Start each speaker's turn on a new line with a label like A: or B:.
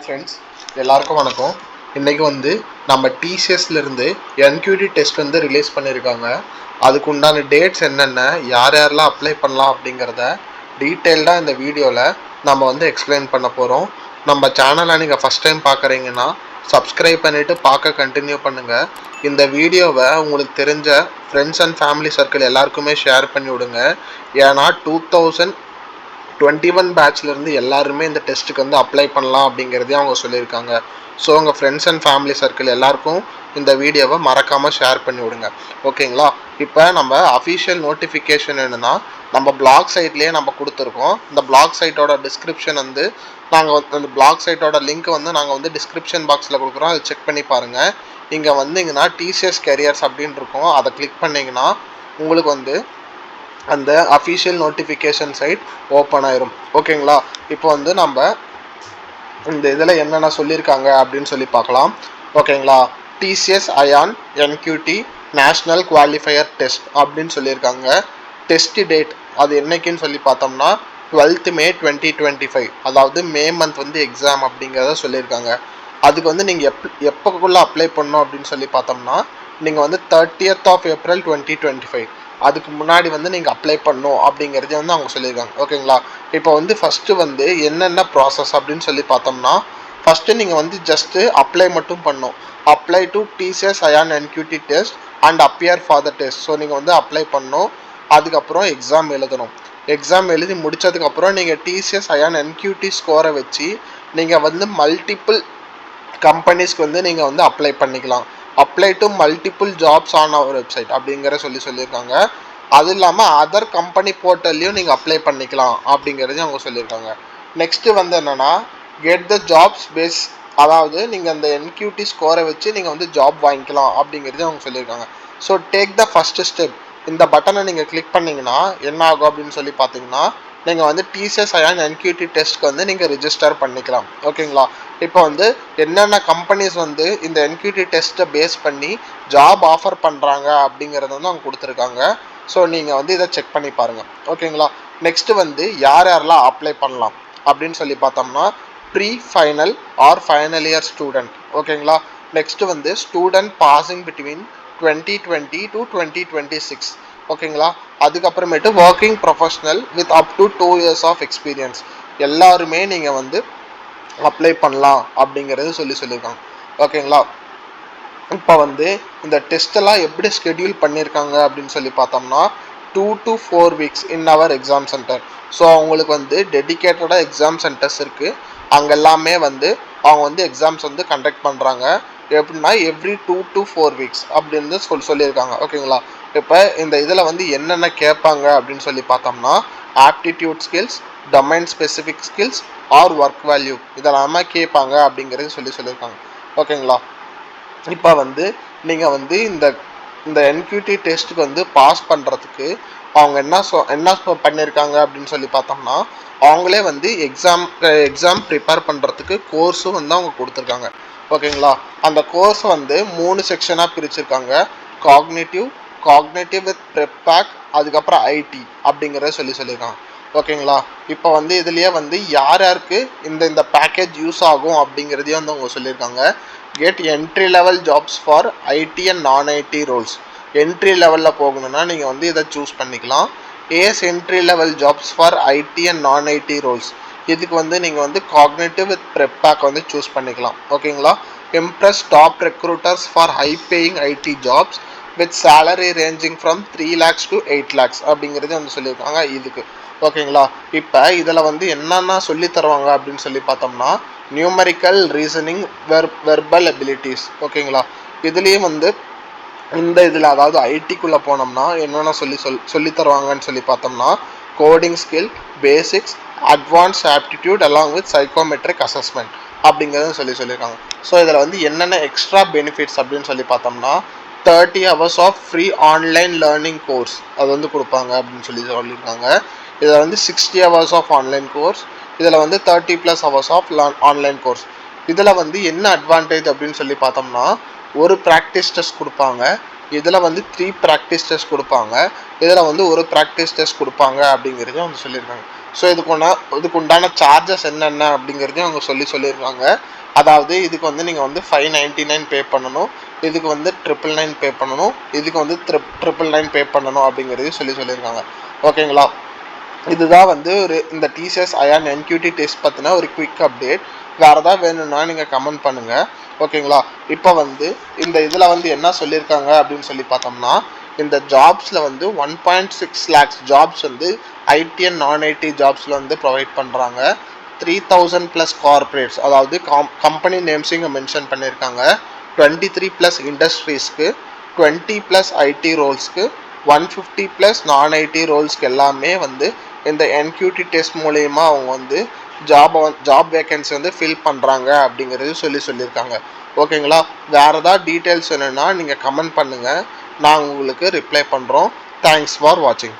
A: Friends, எல்லாருக்கும் வணக்கம். இன்றைக்கி வந்து நம்ம டிசிஎஸ்லேருந்து என்கியூடி டெஸ்ட் வந்து ரிலீஸ் பண்ணியிருக்காங்க. அதுக்கு உண்டான டேட்ஸ் என்னென்ன, யார் யாரெல்லாம் அப்ளை பண்ணலாம் அப்படிங்கிறத டீட்டெயில்டாக இந்த வீடியோவில் நம்ம வந்து எக்ஸ்பிளைன் பண்ண போகிறோம். நம்ம சேனலை நீங்கள் ஃபஸ்ட் டைம் பார்க்குறீங்கன்னா சப்ஸ்கிரைப் பண்ணிவிட்டு பார்க்க கண்டினியூ பண்ணுங்கள். இந்த வீடியோவை உங்களுக்கு தெரிஞ்ச ஃப்ரெண்ட்ஸ் அண்ட் ஃபேமிலி சர்க்கிள் எல்லாருக்குமே ஷேர் பண்ணி விடுங்க. ஏன்னா 2021 பேட்ச்லேருந்து எல்லாருமே இந்த டெஸ்ட்டுக்கு வந்து அப்ளை பண்ணலாம் அப்படிங்கிறதையும் அவங்க சொல்லியிருக்காங்க. ஸோ உங்கள் ஃப்ரெண்ட்ஸ் அண்ட் ஃபேமிலி சர்க்கிள் எல்லாருக்கும் இந்த வீடியோவை மறக்காமல் ஷேர் பண்ணி விடுங்க. ஓகேங்களா? இப்போ நம்ம அஃபிஷியல் நோட்டிஃபிகேஷன் என்னென்னா நம்ம பிளாக் சைட்லேயே நம்ம கொடுத்துருக்கோம். இந்த பிளாக் சைட்டோட டிஸ்கிரிப்ஷன் வந்து நாங்கள் அந்த பிளாக் சைட்டோட லிங்க் வந்து நாங்கள் வந்து டிஸ்கிரிப்ஷன் பாக்ஸில் கொடுக்குறோம். அதை செக் பண்ணி பாருங்கள். இங்கே வந்தீங்கன்னா டிசிஎஸ் கேரியர்ஸ் அப்படின்னு இருக்கும். அதை கிளிக் பண்ணிங்கன்னா உங்களுக்கு வந்து அந்த அஃபிஷியல் நோட்டிஃபிகேஷன் சைட் ஓப்பன் ஆயிரும். ஓகேங்களா? இப்போ வந்து நம்ம இந்த இதில் என்னென்ன சொல்லியிருக்காங்க அப்படின்னு சொல்லி பார்க்கலாம். ஓகேங்களா? TCS iON NQT national qualifier test அப்படின்னு சொல்லியிருக்காங்க. டெஸ்ட் டேட் அது என்னைக்குன்னு சொல்லி பார்த்தோம்னா 12th May 2025, அதாவது மே மந்த் வந்து எக்ஸாம் அப்படிங்கிறத சொல்லியிருக்காங்க. அதுக்கு வந்து நீங்கள் எப்போக்குள்ளே அப்ளை பண்ணணும் அப்படின்னு சொல்லி பார்த்தோம்னா நீங்கள் வந்து 30th April 2025 அதுக்கு முன்னாடி வந்து நீங்கள் அப்ளை பண்ணணும் அப்படிங்கிறதே வந்து அவங்க சொல்லியிருக்காங்க. ஓகேங்களா? இப்போ வந்து ஃபஸ்ட்டு வந்து என்னென்ன ப்ராசஸ் அப்படின்னு சொல்லி பார்த்தோம்னா ஃபஸ்ட்டு நீங்கள் வந்து ஜஸ்ட்டு அப்ளை மட்டும் பண்ணணும். Apply to TCS iON NQT test and appear for the test. So நீங்கள் வந்து அப்ளை பண்ணணும். அதுக்கப்புறம் எக்ஸாம் எழுதணும். எக்ஸாம் எழுதி முடித்ததுக்கப்புறம் நீங்கள் டிசிஎஸ் அயான் என்கியூடி ஸ்கோரை வச்சு நீங்கள் வந்து மல்டிபிள் கம்பெனிஸ்க்கு வந்து நீங்கள் வந்து அப்ளை பண்ணிக்கலாம். Apply to multiple jobs on our website அப்படிங்கிற சொல்லியிருக்காங்க. அது இல்லாமல் அதர் கம்பெனி போர்ட்டல்லையும் நீங்கள் அப்ளை பண்ணிக்கலாம் அப்படிங்கிறதையும் அவங்க சொல்லியிருக்காங்க. நெக்ஸ்ட்டு வந்து என்னென்னா கெட் த ஜாப்ஸ் பேஸ், அதாவது நீங்கள் அந்த என்கியூடி ஸ்கோரை வச்சு நீங்கள் வந்து ஜாப் வாங்கிக்கலாம் அப்படிங்கிறதையும் அவங்க சொல்லியிருக்காங்க. So take the first step. இந்த பட்டனை நீங்கள் கிளிக் பண்ணிங்கன்னா என்ன ஆகும் அப்படின்னு சொல்லி பார்த்தீங்கன்னா நீங்கள் வந்து டிசிஎஸ் அயான் என்கியூடி டெஸ்ட்க்கு வந்து நீங்கள் ரிஜிஸ்டர் பண்ணிக்கலாம். ஓகேங்களா? இப்போ வந்து என்னென்ன கம்பெனிஸ் வந்து இந்த என்கியூடி டெஸ்ட்டை பேஸ் பண்ணி ஜாப் ஆஃபர் பண்ணுறாங்க அப்படிங்கிறத வந்து அவங்க கொடுத்துருக்காங்க. ஸோ நீங்கள் வந்து இதை செக் பண்ணி பாருங்கள். ஓகேங்களா? நெக்ஸ்ட்டு வந்து யார் யாரெல்லாம் அப்ளை பண்ணலாம் அப்படின்னு சொல்லி பார்த்தோம்னா pre final or final year student. ஓகேங்களா? நெக்ஸ்ட்டு வந்து ஸ்டூடெண்ட் பாசிங் பிட்வீன் 2020 to 2026. ஓகேங்களா? அதுக்கப்புறமேட்டு working professional with up to 2 years of experience எல்லாருமே நீங்கள் வந்து அப்ளை பண்ணலாம் அப்படிங்கிறது சொல்லியிருக்காங்க. ஓகேங்களா? இப்போ வந்து இந்த டெஸ்ட்டெல்லாம் எப்படி ஸ்கெடியூல் பண்ணியிருக்காங்க அப்படின்னு சொல்லி பார்த்தோம்னா 2 to 4 weeks in our exam centre. So அவங்களுக்கு வந்து டெடிக்கேட்டடாக எக்ஸாம் சென்டர்ஸ் இருக்குது. அங்கே எல்லாமே வந்து அவங்க வந்து எக்ஸாம்ஸ் வந்து கண்டக்ட் பண்ணுறாங்க. எப்படின்னா எவ்ரி 2 to 4 weeks அப்படின்னு சொல்லியிருக்காங்க. ஓகேங்களா? இப்போ இந்த இதில் வந்து என்னென்ன கேட்பாங்க அப்படின்னு சொல்லி பார்த்தோம்னா aptitude skills, domain specific skills or work value இதெல்லாமே கேட்பாங்க அப்படிங்கிறது சொல்லியிருக்காங்க. ஓகேங்களா? இப்போ வந்து நீங்கள் வந்து இந்த என்கியூடி டெஸ்ட்டுக்கு வந்து பாஸ் பண்ணுறதுக்கு அவங்க என்ன பண்ணியிருக்காங்க அப்படின்னு சொல்லி பார்த்தோம்னா அவங்களே வந்து எக்ஸாம் ப்ரிப்பேர் பண்ணுறதுக்கு கோர்ஸும் வந்து அவங்க கொடுத்துருக்காங்க. ஓகேங்களா? அந்த கோர்ஸ் வந்து 3 செக்ஷனாக பிரிச்சிருக்காங்க. காக்னேட்டிவ் வித் ப்ரெப் பேக், அதுக்கப்புறம் ஐடி அப்படிங்கிறத சொல்லியிருக்காங்க. ஓகேங்களா? இப்போ வந்து இதுலேயே வந்து யாருக்கு இந்த பேக்கேஜ் யூஸ் ஆகும் அப்படிங்கிறதையும் வந்து அவங்க சொல்லியிருக்காங்க. Get entry level jobs for ID and நான் ஐடி ரோல்ஸ். என்ட்ரி லெவலில் போகணுன்னா நீங்கள் வந்து இதை சூஸ் பண்ணிக்கலாம். Entry level jobs for ID and நான் ஐடி ரோல்ஸ். இதுக்கு வந்து நீங்கள் வந்து காக்னேட்டிவ் வித் ப்ரெப் பேக் வந்து சூஸ் பண்ணிக்கலாம். ஓகேங்களா? Impress top recruiters for high paying IT jobs with salary ranging from 3 lakhs to 8 lakhs அப்படிங்கிறது வந்து சொல்லியிருக்காங்க இதுக்கு. ஓகேங்களா? இப்போ இதில் வந்து என்னென்ன சொல்லி தருவாங்க அப்படின்னு சொல்லி பார்த்தோம்னா நியூமரிக்கல் ரீசனிங், வெர்பல் எபிலிட்டிஸ். ஓகேங்களா? இதுலேயும் வந்து இந்த இதில் அதாவது ஐடிக்குள்ளே போனோம்னா என்னென்ன சொல்லி தருவாங்கன்னு சொல்லி பார்த்தோம்னா coding skill, basics, advanced aptitude along with psychometric assessment அப்படிங்கிறது சொல்லியிருக்காங்க. ஸோ இதில் வந்து என்னென்ன எக்ஸ்ட்ரா பெனிஃபிட்ஸ் அப்படின்னு சொல்லி பார்த்தோம்னா 30 hours of free online learning course அது வந்து கொடுப்பாங்க அப்படின்னு சொல்லியிருக்காங்க. இதில் வந்து 60 hours ஆஃப் ஆன்லைன் கோர்ஸ், இதில் வந்து 30+ hours ஆஃப் ஆன்லைன் கோர்ஸ். இதில் வந்து என்ன அட்வான்டேஜ் அப்படின்னு சொல்லி பார்த்தோம்னா ஒரு ப்ராக்டிஸ் டெஸ்ட் கொடுப்பாங்க. இதில் வந்து 3 ப்ராக்டிஸ் டெஸ்ட் கொடுப்பாங்க, இதில் வந்து ஒரு ப்ராக்டிஸ் டெஸ்ட் கொடுப்பாங்க அப்படிங்கிறதையும் அவங்க சொல்லியிருக்காங்க. ஸோ இதுக்கு உண்டான சார்ஜஸ் என்னென்ன அப்படிங்கிறதையும் அவங்க சொல்லியிருக்காங்க. அதாவது இதுக்கு வந்து நீங்கள் வந்து 599 பே பண்ணணும், இதுக்கு வந்து 999 பே பண்ணணும், இதுக்கு வந்து 999 பே பண்ணணும் அப்படிங்கிறதையும் சொல்லியிருக்காங்க. ஓகேங்களா? இதுதான் வந்து இந்த டிசிஎஸ் அயான் என்கியூடி டெஸ்ட் பற்றின ஒரு குவிக் அப்டேட். வேறு ஏதாவது வேணும்னா நீங்கள் கமெண்ட் பண்ணுங்கள். ஓகேங்களா? இப்போ வந்து இந்த இதில் வந்து என்ன சொல்லியிருக்காங்க அப்படின்னு சொல்லி பார்த்தோம்னா, இந்த ஜாப்ஸில் வந்து 1.6 lakhs ஜாப்ஸ் வந்து ஐடி அண்ட் நான் ஐடி ஜாப்ஸில் வந்து ப்ரொவைட் பண்ணுறாங்க. 3000+ கார்பரேட்ஸ், அதாவது கம்பெனி நேம்ஸையும் இங்கே மென்ஷன் பண்ணியிருக்காங்க. 23+ இண்டஸ்ட்ரீஸ்க்கு, 20+ ஐடி ரோல்ஸ்க்கு, 150+ நான் ஐடி ரோல்ஸ்க்கு எல்லாமே வந்து இந்த என்கியூடி டெஸ்ட் மூலயமா அவங்க வந்து ஜாப் வேகன்சி வந்து ஃபில் பண்ணுறாங்க அப்படிங்கிறது சொல்லியிருக்காங்க. ஓகேங்களா? வேறு ஏதாவது டீட்டெயில்ஸ் வேணும்னா நீங்கள் கமெண்ட் பண்ணுங்கள், நான் உங்களுக்கு ரிப்ளை பண்ணுறோம். தேங்க்ஸ் ஃபார் வாட்சிங்.